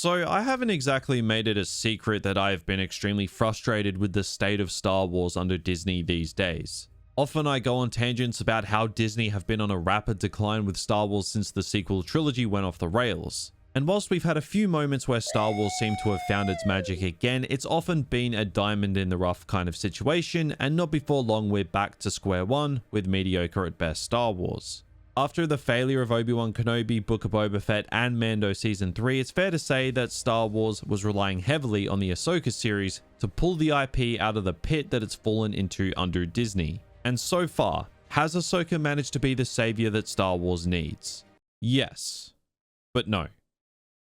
So I haven't exactly made it a secret that I've been extremely frustrated with the state of Star Wars under Disney these days. Often I go on tangents about how Disney have been on a rapid decline with Star Wars since the sequel trilogy went off the rails. And whilst we've had a few moments where Star Wars seemed to have found its magic again, it's often been a diamond in the rough kind of situation, and not before long we're back to square one with mediocre at best Star Wars. After the failure of Obi-Wan Kenobi, Book of Boba Fett, and Mando Season 3, it's fair to say that Star Wars was relying heavily on the Ahsoka series to pull the IP out of the pit that it's fallen into under Disney. And so far, has Ahsoka managed to be the savior that Star Wars needs? Yes, but no.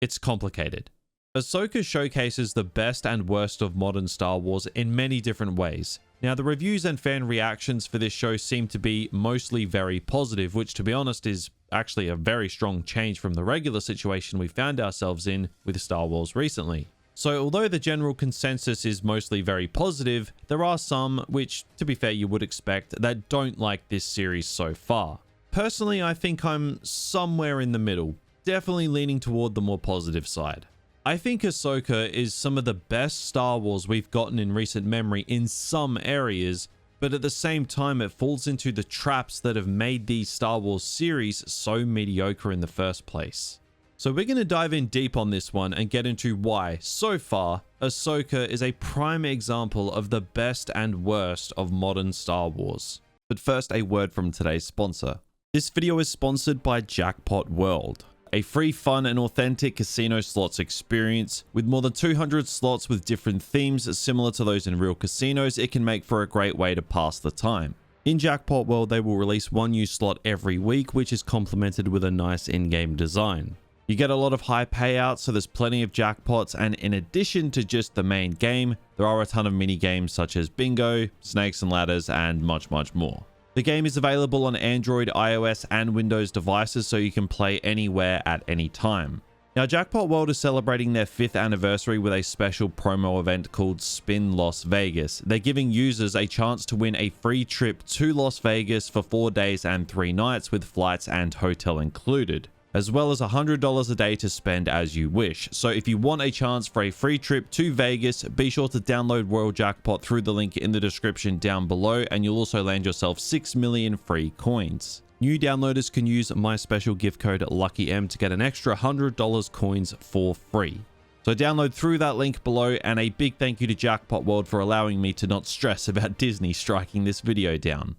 It's complicated. Ahsoka showcases the best and worst of modern Star Wars in many different ways. Now, the reviews and fan reactions for this show seem to be mostly very positive, which to be honest is actually a very strong change from the regular situation we found ourselves in with Star Wars recently. So although the general consensus is mostly very positive, there are some, which to be fair you would expect, that don't like this series so far. Personally, I think I'm somewhere in the middle, definitely leaning toward the more positive side. I think Ahsoka is some of the best Star Wars we've gotten in recent memory in some areas, but at the same time it falls into the traps that have made these Star Wars series so mediocre in the first place. So we're going to dive in deep on this one and get into why, so far, Ahsoka is a prime example of the best and worst of modern Star Wars. But first, a word from today's sponsor. This video is sponsored by Jackpot World, a free, fun, and authentic casino slots experience. With more than 200 slots with different themes similar to those in real casinos, it can make for a great way to pass the time. In Jackpot World, they will release one new slot every week, which is complemented with a nice in-game design. You get a lot of high payouts, so there's plenty of jackpots, and in addition to just the main game, there are a ton of mini games such as bingo, snakes and ladders, and much more. The game is available on Android, iOS, and Windows devices, so you can play anywhere at any time. Now, Jackpot World is celebrating their 5th anniversary with a special promo event called Spin Las Vegas. They're giving users a chance to win a free trip to Las Vegas for 4 days and 3 nights with flights and hotel included, as well as $100 a day to spend as you wish. So if you want a chance for a free trip to Vegas, be sure to download World Jackpot through the link in the description down below, and you'll also land yourself 6 million free coins. New downloaders can use my special gift code LuckyM to get an extra $100 coins for free. So download through that link below, and a big thank you to Jackpot World for allowing me to not stress about Disney striking this video down.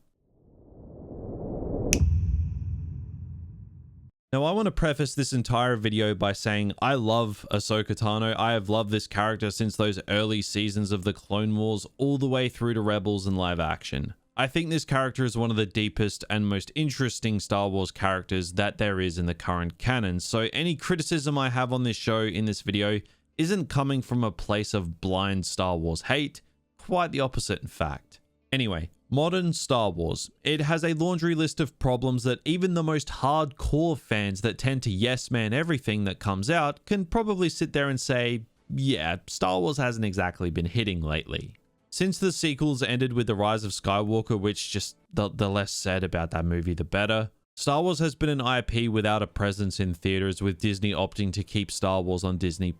Now, I want to preface this entire video by saying I love Ahsoka Tano. I have loved this character since those early seasons of the Clone Wars all the way through to Rebels and live action. I think this character is one of the deepest and most interesting Star Wars characters that there is in the current canon, so any criticism I have on this show in this video isn't coming from a place of blind Star Wars hate, quite the opposite in fact. Anyway, modern Star Wars. It has a laundry list of problems that even the most hardcore fans that tend to yes man everything that comes out can probably sit there and say, yeah, Star Wars hasn't exactly been hitting lately. Since the sequels ended with The Rise of Skywalker, which just the less said about that movie the better, Star Wars has been an IP without a presence in theaters, with Disney opting to keep Star Wars on Disney+.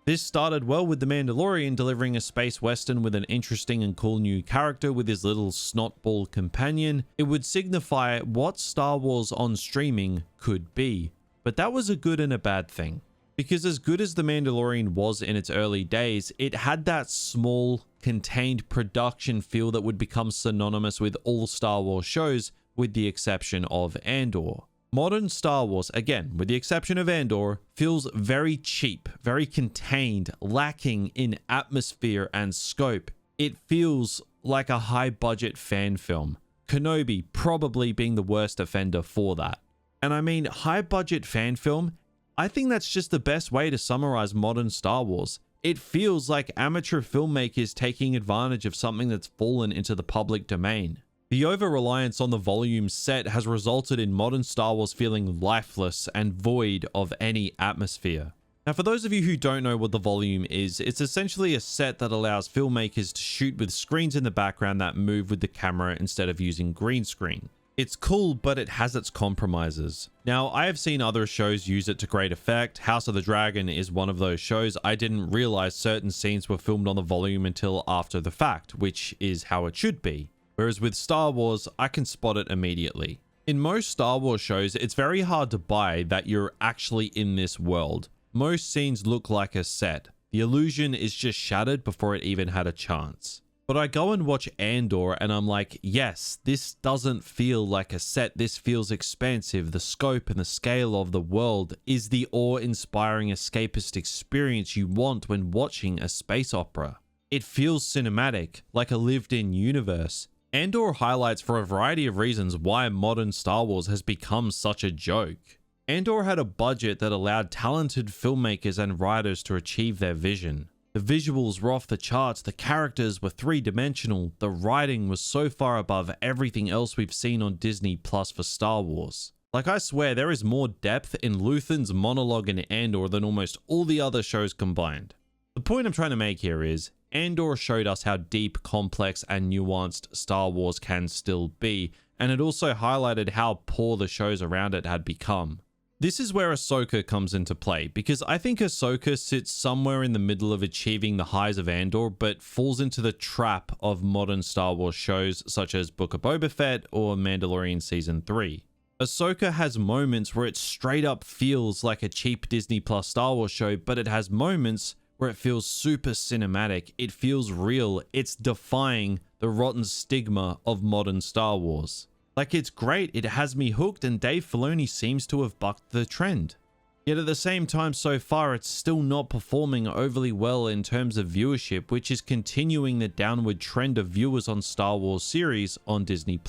This started well with The Mandalorian delivering a space western with an interesting and cool new character with his little snotball companion. It would signify what Star Wars on streaming could be, but that was a good and a bad thing. Because as good as The Mandalorian was in its early days, it had that small, contained production feel that would become synonymous with all Star Wars shows, with the exception of Andor. Modern Star Wars, again, with the exception of Andor, feels very cheap, very contained, lacking in atmosphere and scope. It feels like a high-budget fan film. Kenobi probably being the worst offender for that. And I mean, high-budget fan film, I think that's just the best way to summarize modern Star Wars. It feels like amateur filmmakers taking advantage of something that's fallen into the public domain. The over-reliance on the volume set has resulted in modern Star Wars feeling lifeless and void of any atmosphere. Now, for those of you who don't know what the volume is, it's essentially a set that allows filmmakers to shoot with screens in the background that move with the camera instead of using green screen. It's cool, but it has its compromises. Now, I have seen other shows use it to great effect. House of the Dragon is one of those shows. I didn't realize certain scenes were filmed on the volume until after the fact, which is how it should be. Whereas with Star Wars, I can spot it immediately. In most Star Wars shows, it's very hard to buy that you're actually in this world. Most scenes look like a set. The illusion is just shattered before it even had a chance. But I go and watch Andor and I'm like, yes, this doesn't feel like a set. This feels expansive. The scope and the scale of the world is the awe-inspiring escapist experience you want when watching a space opera. It feels cinematic, like a lived-in universe. Andor highlights for a variety of reasons why modern Star Wars has become such a joke. Andor had a budget that allowed talented filmmakers and writers to achieve their vision. The visuals were off the charts, the characters were three-dimensional, the writing was so far above everything else we've seen on Disney Plus for Star Wars. Like, I swear there is more depth in Luthen's monologue in Andor than almost all the other shows combined. The point I'm trying to make here is, Andor showed us how deep, complex, and nuanced Star Wars can still be, and it also highlighted how poor the shows around it had become. This is where Ahsoka comes into play, because I think Ahsoka sits somewhere in the middle of achieving the highs of Andor, but falls into the trap of modern Star Wars shows such as Book of Boba Fett or Mandalorian Season 3. Ahsoka has moments where it straight up feels like a cheap Disney Plus Star Wars show, but it has moments where it feels super cinematic, it feels real, it's defying the rotten stigma of modern Star Wars. Like, it's great, it has me hooked, and Dave Filoni seems to have bucked the trend. Yet at the same time, so far, it's still not performing overly well in terms of viewership, which is continuing the downward trend of viewers on Star Wars series on Disney+.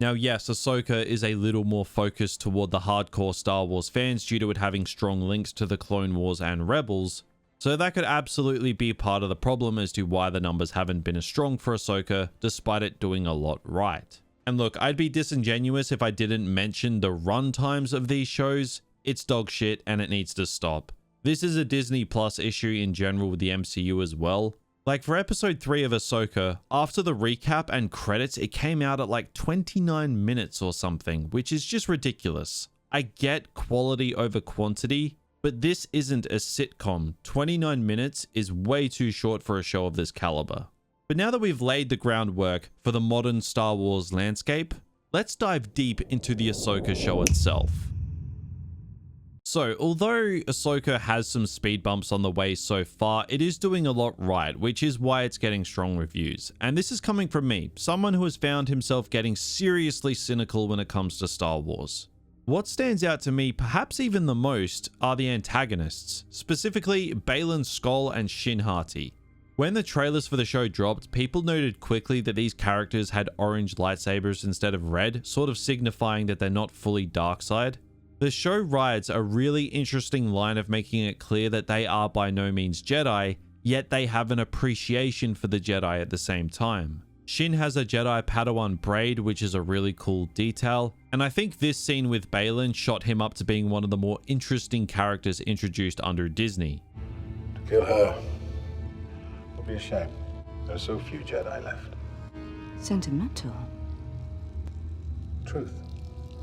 Now, yes, Ahsoka is a little more focused toward the hardcore Star Wars fans due to it having strong links to the Clone Wars and Rebels, so that could absolutely be part of the problem as to why the numbers haven't been as strong for Ahsoka, despite it doing a lot right. And look, I'd be disingenuous if I didn't mention the run times of these shows. It's dog shit and it needs to stop. This is a Disney Plus issue in general with the MCU as well. Like, for episode 3 of Ahsoka, after the recap and credits, it came out at like 29 minutes or something, which is just ridiculous. I get quality over quantity, but this isn't a sitcom. 29 minutes is way too short for a show of this caliber. But now that we've laid the groundwork for the modern Star Wars landscape, let's dive deep into the Ahsoka show itself. So, although Ahsoka has some speed bumps on the way so far, it is doing a lot right, which is why it's getting strong reviews. And this is coming from me, someone who has found himself getting seriously cynical when it comes to Star Wars. What stands out to me, perhaps even the most, are the antagonists, specifically Baylan Skoll and Shin Hati. When the trailers for the show dropped, people noted quickly that these characters had orange lightsabers instead of red, sort of signifying that they're not fully dark side. The show rides a really interesting line of making it clear that they are by no means Jedi, yet they have an appreciation for the Jedi at the same time. Shin has a Jedi Padawan braid, which is a really cool detail, and I think this scene with Baylan shot him up to being one of the more interesting characters introduced under Disney. To kill her would be a shame. There are so few Jedi left. Sentimental. Truth.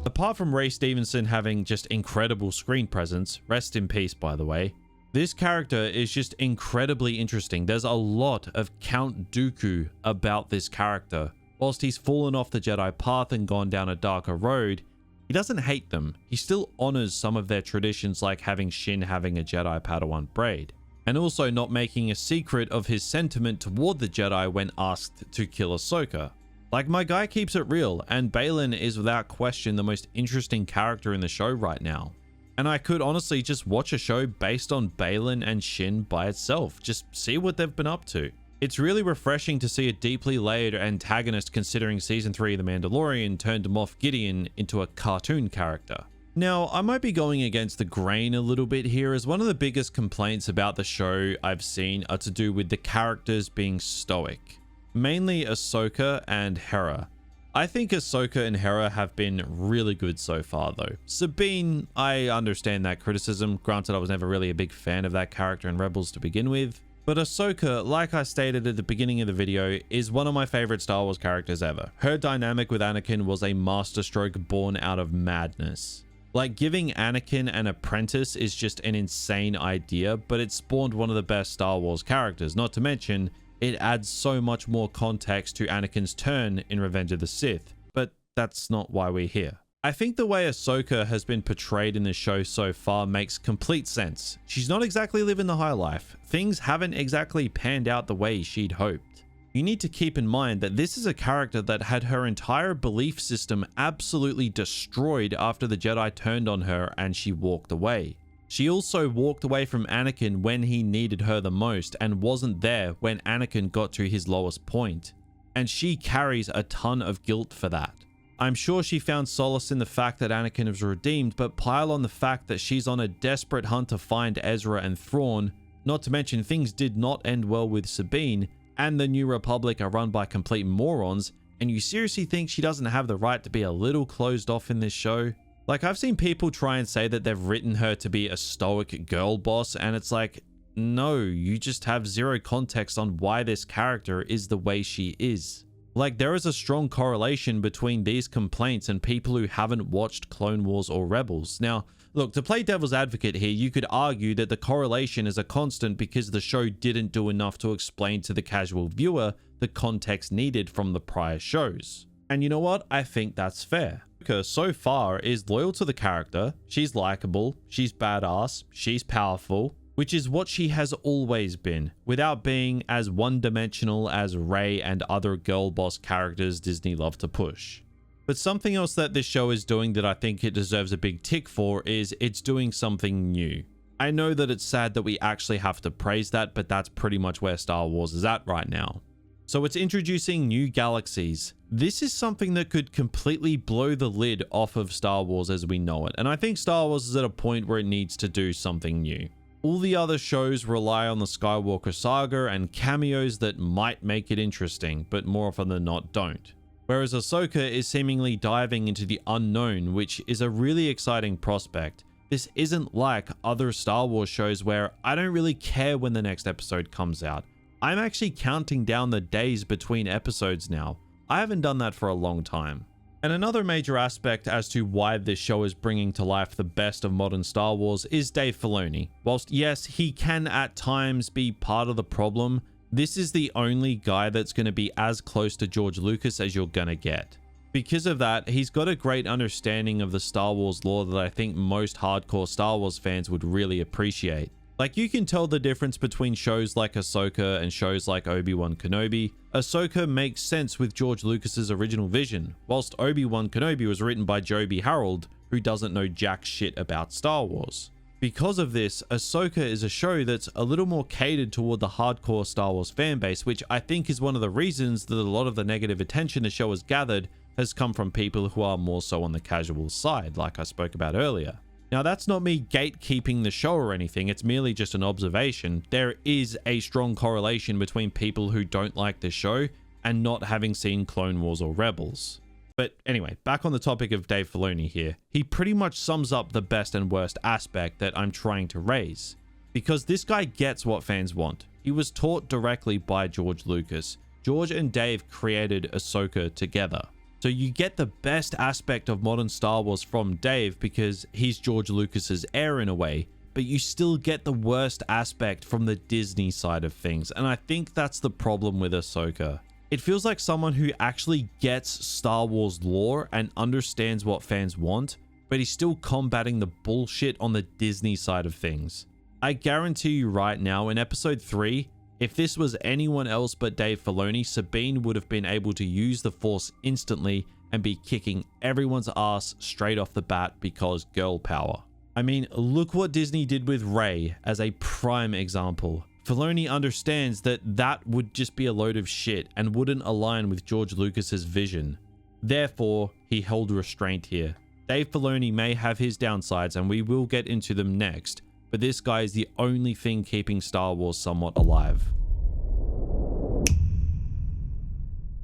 Apart from Ray Stevenson having just incredible screen presence, rest in peace by the way, this character is just incredibly interesting. There's a lot of Count Dooku about this character. Whilst he's fallen off the Jedi path and gone down a darker road, he doesn't hate them. He still honors some of their traditions, like having Shin having a Jedi Padawan braid, and also not making a secret of his sentiment toward the Jedi when asked to kill Ahsoka. Like, my guy keeps it real, and Baylan is without question the most interesting character in the show right now. And I could honestly just watch a show based on Baylan and Shin by itself, just see what they've been up to. It's really refreshing to see a deeply layered antagonist, considering Season 3 of The Mandalorian turned Moff Gideon into a cartoon character. Now, I might be going against the grain a little bit here, as one of the biggest complaints about the show I've seen are to do with the characters being stoic. Mainly Ahsoka and Hera. I think Ahsoka and Hera have been really good so far though. Sabine, I understand that criticism. Granted, I was never really a big fan of that character in Rebels to begin with. But Ahsoka, like I stated at the beginning of the video, is one of my favorite Star Wars characters ever. Her dynamic with Anakin was a masterstroke born out of madness. Like, giving Anakin an apprentice is just an insane idea, but it spawned one of the best Star Wars characters. Not to mention, it adds so much more context to Anakin's turn in Revenge of the Sith. But that's not why we're here. I think the way Ahsoka has been portrayed in the show so far makes complete sense. She's not exactly living the high life. Things haven't exactly panned out the way she'd hoped. You need to keep in mind that this is a character that had her entire belief system absolutely destroyed after the Jedi turned on her and she walked away. She also walked away from Anakin when he needed her the most and wasn't there when Anakin got to his lowest point. And she carries a ton of guilt for that. I'm sure she found solace in the fact that Anakin was redeemed, but pile on the fact that she's on a desperate hunt to find Ezra and Thrawn, not to mention things did not end well with Sabine, and the New Republic are run by complete morons, and you seriously think she doesn't have the right to be a little closed off in this show? Like, I've seen people try and say that they've written her to be a stoic girl boss, and it's like, no, you just have zero context on why this character is the way she is. Like, there is a strong correlation between these complaints and people who haven't watched Clone Wars or Rebels. Now, look, to play devil's advocate here, you could argue that the correlation is a constant because the show didn't do enough to explain to the casual viewer the context needed from the prior shows. And you know what? I think that's fair. Ahsoka so far is loyal to the character, she's likable, she's badass, she's powerful, which is what she has always been, without being as one-dimensional as Rey and other girl boss characters Disney love to push. But something else that this show is doing that I think it deserves a big tick for is it's doing something new. I know that it's sad that we actually have to praise that, but that's pretty much where Star Wars is at right now. So it's introducing new galaxies. This is something that could completely blow the lid off of Star Wars as we know it, and I think Star Wars is at a point where it needs to do something new. All the other shows rely on the Skywalker saga and cameos that might make it interesting, but more often than not don't. Whereas Ahsoka is seemingly diving into the unknown, which is a really exciting prospect. This isn't like other Star Wars shows where I don't really care when the next episode comes out. I'm actually counting down the days between episodes now. I haven't done that for a long time. And another major aspect as to why this show is bringing to life the best of modern Star Wars is Dave Filoni. Whilst yes, he can at times be part of the problem, this is the only guy that's going to be as close to George Lucas as you're going to get. Because of that, he's got a great understanding of the Star Wars lore that I think most hardcore Star Wars fans would really appreciate. Like, you can tell the difference between shows like Ahsoka and shows like Obi-Wan Kenobi. Ahsoka makes sense with George Lucas's original vision, whilst Obi-Wan Kenobi was written by Joby Harold, who doesn't know jack shit about Star Wars. Because of this, Ahsoka is a show that's a little more catered toward the hardcore Star Wars fanbase, which I think is one of the reasons that a lot of the negative attention the show has gathered has come from people who are more so on the casual side, like I spoke about earlier. Now, that's not me gatekeeping the show or anything, it's merely just an observation. There is a strong correlation between people who don't like the show and not having seen Clone Wars or Rebels. But anyway, back on the topic of Dave Filoni here, he pretty much sums up the best and worst aspect that I'm trying to raise. Because this guy gets what fans want. He was taught directly by George Lucas. George and Dave created Ahsoka together. So you get the best aspect of modern Star Wars from Dave because he's George Lucas's heir in a way, but you still get the worst aspect from the Disney side of things, and I think that's the problem with Ahsoka. It feels like someone who actually gets Star Wars lore and understands what fans want, but he's still combating the bullshit on the Disney side of things. I guarantee you right now, in episode 3, if this was anyone else but Dave Filoni, Sabine would have been able to use the Force instantly and be kicking everyone's ass straight off the bat because girl power. I mean, look what Disney did with Rey as a prime example. Filoni understands that that would just be a load of shit and wouldn't align with George Lucas's vision. Therefore, he held restraint here. Dave Filoni may have his downsides and we will get into them next, but this guy is the only thing keeping Star Wars somewhat alive.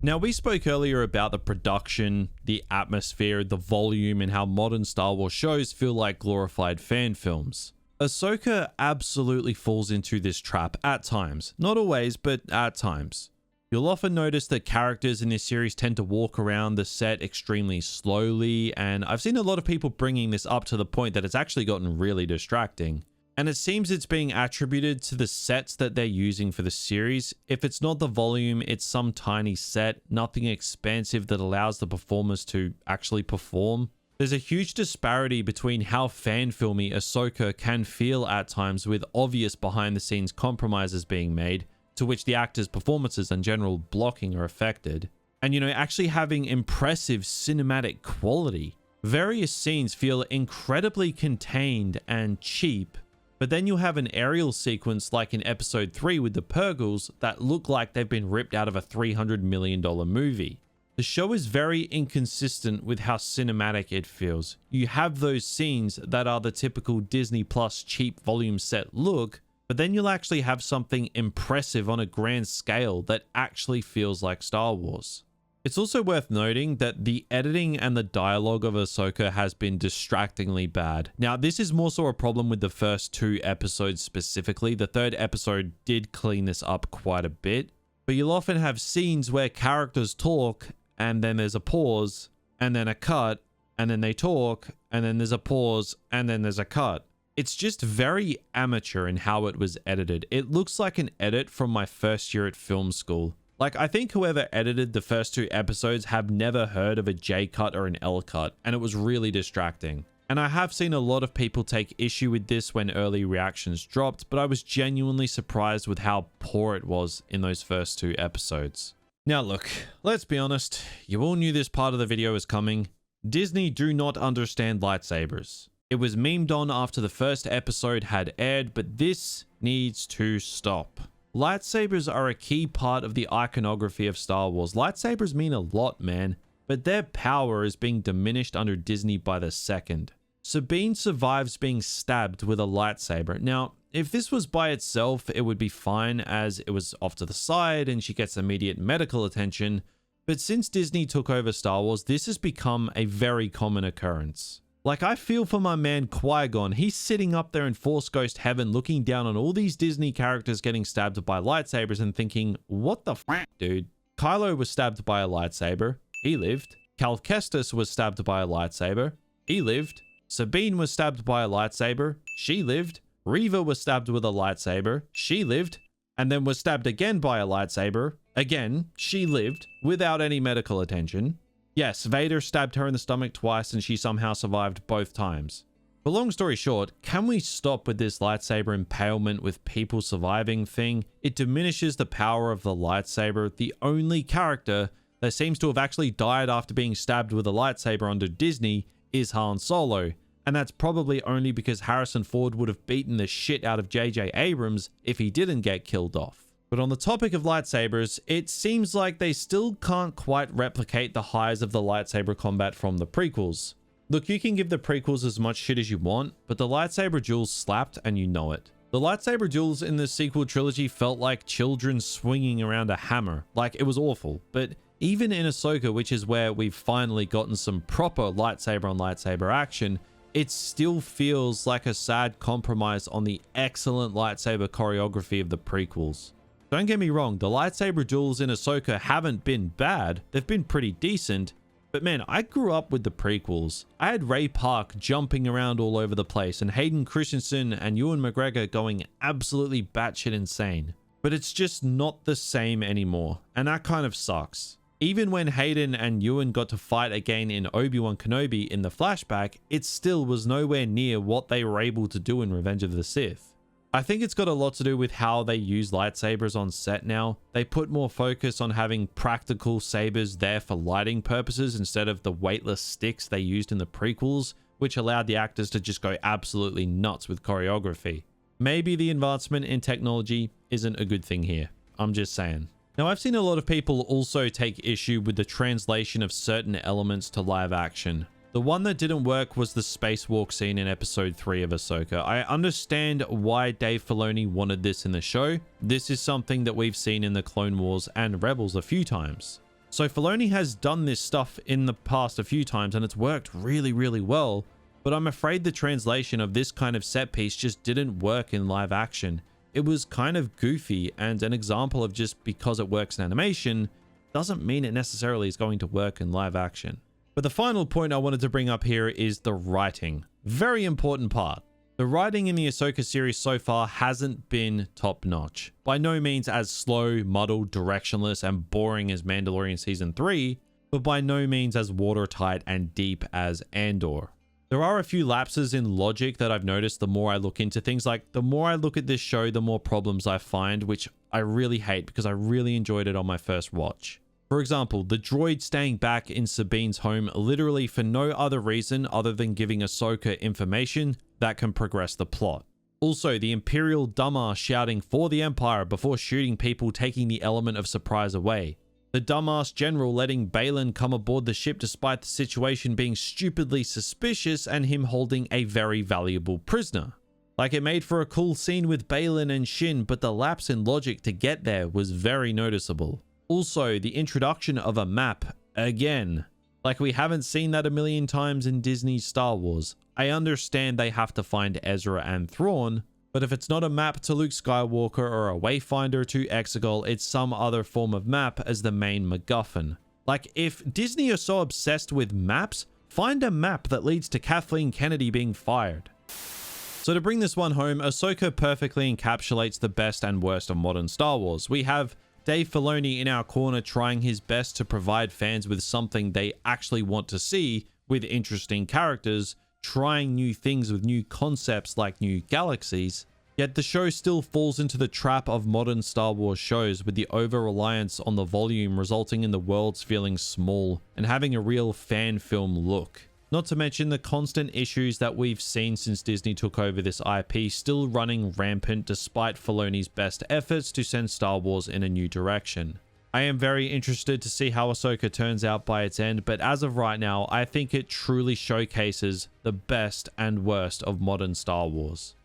Now, we spoke earlier about the production, the atmosphere, the volume, and how modern Star Wars shows feel like glorified fan films. Ahsoka absolutely falls into this trap at times. Not always, but at times. You'll often notice that characters in this series tend to walk around the set extremely slowly, and I've seen a lot of people bringing this up to the point that it's actually gotten really distracting. And it seems it's being attributed to the sets that they're using for the series. If it's not the volume, it's some tiny set, nothing expansive that allows the performers to actually perform. There's a huge disparity between how fan-filmy Ahsoka can feel at times, with obvious behind-the-scenes compromises being made, to which the actors' performances and general blocking are affected. And, you know, actually having impressive cinematic quality. Various scenes feel incredibly contained and cheap, but then you'll have an aerial sequence like in episode 3 with the Purgles that look like they've been ripped out of a $300 million movie. The show is very inconsistent with how cinematic it feels. You have those scenes that are the typical Disney Plus cheap volume set look, but then you'll actually have something impressive on a grand scale that actually feels like Star Wars. It's also worth noting that the editing and the dialogue of Ahsoka has been distractingly bad. Now, this is more so a problem with the first 2 episodes specifically. The 3rd episode did clean this up quite a bit, but you'll often have scenes where characters talk and then there's a pause and then a cut and then they talk and then there's a pause and then there's a cut. It's just very amateur in how it was edited. It looks like an edit from my first year at film school. Like, I think whoever edited the first 2 episodes have never heard of a J cut or an L cut, and it was really distracting. And I have seen a lot of people take issue with this when early reactions dropped, but I was genuinely surprised with how poor it was in those first 2 episodes. Now look, let's be honest, you all knew this part of the video was coming. Disney do not understand lightsabers. It was memed on after the first episode had aired, but this needs to stop. Lightsabers are a key part of the iconography of Star Wars. Lightsabers mean a lot, man, but their power is being diminished under Disney by the second. Sabine survives being stabbed with a lightsaber. Now, if this was by itself, it would be fine as it was off to the side and she gets immediate medical attention, but since Disney took over Star Wars, this has become a very common occurrence. Like, I feel for my man Qui-Gon. He's sitting up there in Force Ghost heaven looking down on all these Disney characters getting stabbed by lightsabers and thinking, what the f***, dude? Kylo was stabbed by a lightsaber. He lived. Cal Kestis was stabbed by a lightsaber. He lived. Sabine was stabbed by a lightsaber. She lived. Reva was stabbed with a lightsaber. She lived. And then was stabbed again by a lightsaber. Again, she lived without any medical attention. Yes, Vader stabbed her in the stomach twice and she somehow survived both times. But long story short, can we stop with this lightsaber impalement with people surviving thing? It diminishes the power of the lightsaber. The only character that seems to have actually died after being stabbed with a lightsaber under Disney is Han Solo. And that's probably only because Harrison Ford would have beaten the shit out of J.J. Abrams if he didn't get killed off. But on the topic of lightsabers, it seems like they still can't quite replicate the highs of the lightsaber combat from the prequels. Look, you can give the prequels as much shit as you want, but the lightsaber duels slapped and you know it. The lightsaber duels in the sequel trilogy felt like children swinging around a hammer. Like, it was awful. But even in Ahsoka, which is where we've finally gotten some proper lightsaber on lightsaber action, it still feels like a sad compromise on the excellent lightsaber choreography of the prequels. Don't get me wrong, the lightsaber duels in Ahsoka haven't been bad. They've been pretty decent. But man, I grew up with the prequels. I had Ray Park jumping around all over the place and Hayden Christensen and Ewan McGregor going absolutely batshit insane. But it's just not the same anymore, and that kind of sucks. Even when Hayden and Ewan got to fight again in Obi-Wan Kenobi in the flashback, it still was nowhere near what they were able to do in Revenge of the Sith. I think it's got a lot to do with how they use lightsabers on set now. They put more focus on having practical sabers there for lighting purposes instead of the weightless sticks they used in the prequels, which allowed the actors to just go absolutely nuts with choreography. Maybe the advancement in technology isn't a good thing here. I'm just saying. Now, I've seen a lot of people also take issue with the translation of certain elements to live action. The one that didn't work was the spacewalk scene in episode 3 of Ahsoka. I understand why Dave Filoni wanted this in the show. This is something that we've seen in the Clone Wars and Rebels a few times. So Filoni has done this stuff in the past a few times and it's worked really, really well. but I'm afraid the translation of this kind of set piece just didn't work in live action. It was kind of goofy, and an example of just because it works in animation doesn't mean it necessarily is going to work in live action. But the final point I wanted to bring up here is the writing. Very important part. The writing in the Ahsoka series so far hasn't been top-notch. By no means as slow, muddled, directionless, and boring as Mandalorian Season 3, but by no means as watertight and deep as Andor. There are a few lapses in logic that I've noticed the more I look into things. Like, the more I look at this show, the more problems I find, which I really hate because I really enjoyed it on my first watch. For example, the droid staying back in Sabine's home literally for no other reason other than giving Ahsoka information that can progress the plot. Also, the Imperial dumbass shouting for the Empire before shooting people, taking the element of surprise away. The dumbass general letting Baylan come aboard the ship despite the situation being stupidly suspicious and him holding a very valuable prisoner. Like, it made for a cool scene with Baylan and Shin, but the lapse in logic to get there was very noticeable. Also, the introduction of a map, again. Like, we haven't seen that a million times in Disney's Star Wars. I understand they have to find Ezra and Thrawn, but if it's not a map to Luke Skywalker or a wayfinder to Exegol, it's some other form of map as the main MacGuffin. Like, if Disney are so obsessed with maps, find a map that leads to Kathleen Kennedy being fired. So to bring this one home, Ahsoka perfectly encapsulates the best and worst of modern Star Wars. We have Dave Filoni in our corner trying his best to provide fans with something they actually want to see, with interesting characters, trying new things with new concepts like new galaxies. Yet the show still falls into the trap of modern Star Wars shows, with the over-reliance on the volume resulting in the worlds feeling small and having a real fan film look. Not to mention the constant issues that we've seen since Disney took over this IP still running rampant despite Filoni's best efforts to send Star Wars in a new direction. I am very interested to see how Ahsoka turns out by its end, but as of right now, I think it truly showcases the best and worst of modern Star Wars.